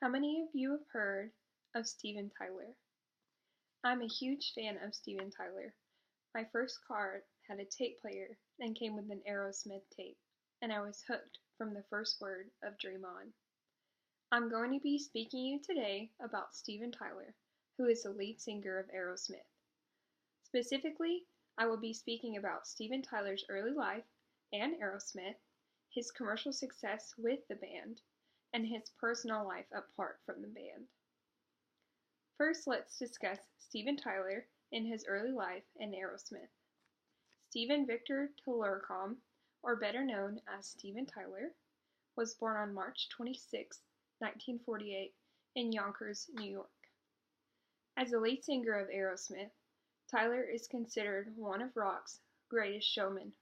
How many of you have heard of Steven Tyler? I'm a huge fan of Steven Tyler. My first car had a tape player and came with an Aerosmith tape, and I was hooked from the first word of Dream On. I'm going to be speaking to you today about Steven Tyler, who is the lead singer of Aerosmith. Specifically, I will be speaking about Steven Tyler's early life and Aerosmith, his commercial success with the band, and his personal life apart from the band. First, let's discuss Steven Tyler in his early life and Aerosmith. Steven Victor Tylercom, or better known as Steven Tyler, was born on March 26, 1948, in Yonkers, New York. As the lead singer of Aerosmith, Tyler is considered one of rock's greatest showmen.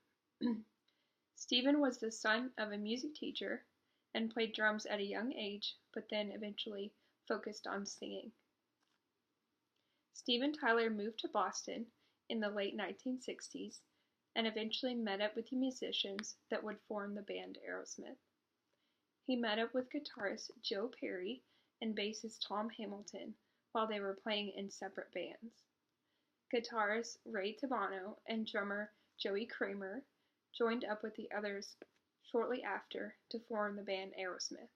Steven was the son of a music teacher and played drums at a young age, but then eventually focused on singing. Steven Tyler moved to Boston in the late 1960s and eventually met up with the musicians that would form the band Aerosmith. He met up with guitarist Joe Perry and bassist Tom Hamilton while they were playing in separate bands. Guitarist Ray Tabano and drummer Joey Kramer joined up with the others shortly after to form the band Aerosmith.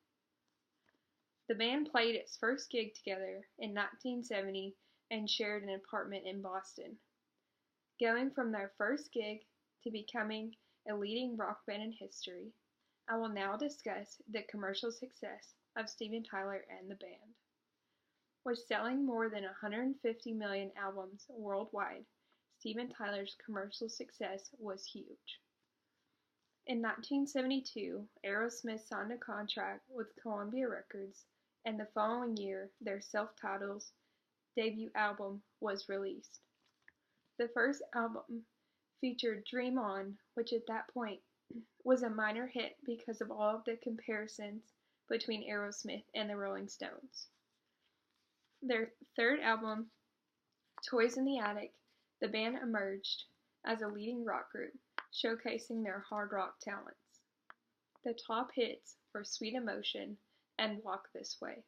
The band played its first gig together in 1970 and shared an apartment in Boston. Going from their first gig to becoming a leading rock band in history, I will now discuss the commercial success of Steven Tyler and the band. With selling more than 150 million albums worldwide, Steven Tyler's commercial success was huge. In 1972, Aerosmith signed a contract with Columbia Records, and the following year, their self-titled debut album was released. The first album featured Dream On, which at that point was a minor hit because of all of the comparisons between Aerosmith and the Rolling Stones. Their third album, Toys in the Attic, the band emerged as a leading rock group, showcasing their hard rock talents. The top hits were Sweet Emotion and Walk This Way.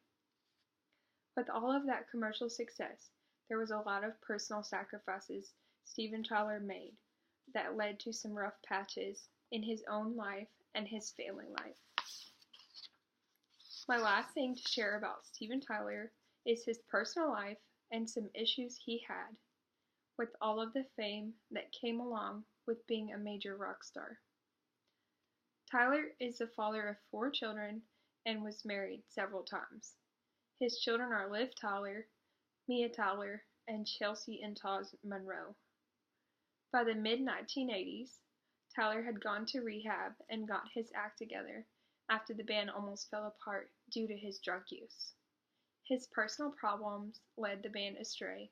With all of that commercial success, there was a lot of personal sacrifices Steven Tyler made that led to some rough patches in his own life and his family life. My last thing to share about Steven Tyler is his personal life and some issues he had with all of the fame that came along with being a major rock star. Tyler is the father of 4 children and was married several times. His children are Liv Tyler, Mia Tyler, and Chelsea and Taj Monroe. By the mid-1980s, Tyler had gone to rehab and got his act together after the band almost fell apart due to his drug use. His personal problems led the band astray,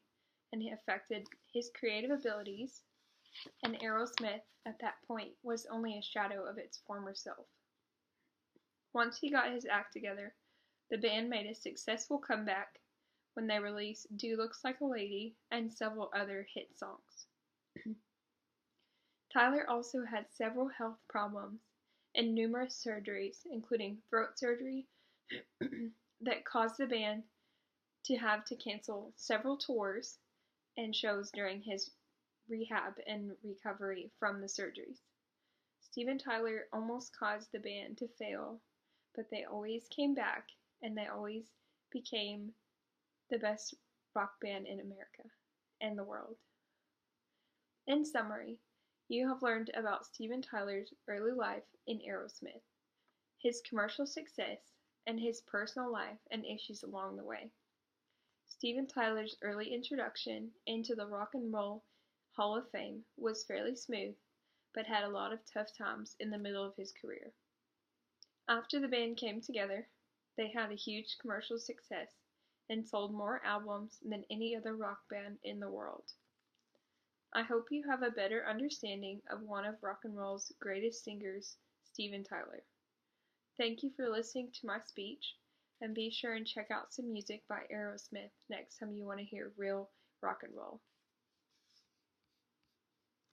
and it affected his creative abilities, and Aerosmith at that point was only a shadow of its former self. Once he got his act together, the band made a successful comeback when they released Do Looks Like a Lady and several other hit songs. Tyler also had several health problems and numerous surgeries, including throat surgery, that caused the band to have to cancel several tours and shows during his rehab and recovery from the surgeries. Steven Tyler almost caused the band to fail, but they always came back and they always became the best rock band in America and the world. In summary, you have learned about Steven Tyler's early life in Aerosmith, his commercial success, and his personal life and issues along the way. Steven Tyler's early introduction into the Rock and Roll Hall of Fame was fairly smooth, but had a lot of tough times in the middle of his career. After the band came together, they had a huge commercial success and sold more albums than any other rock band in the world. I hope you have a better understanding of one of rock and roll's greatest singers, Steven Tyler. Thank you for listening to my speech, and be sure and check out some music by Aerosmith next time you want to hear real rock and roll.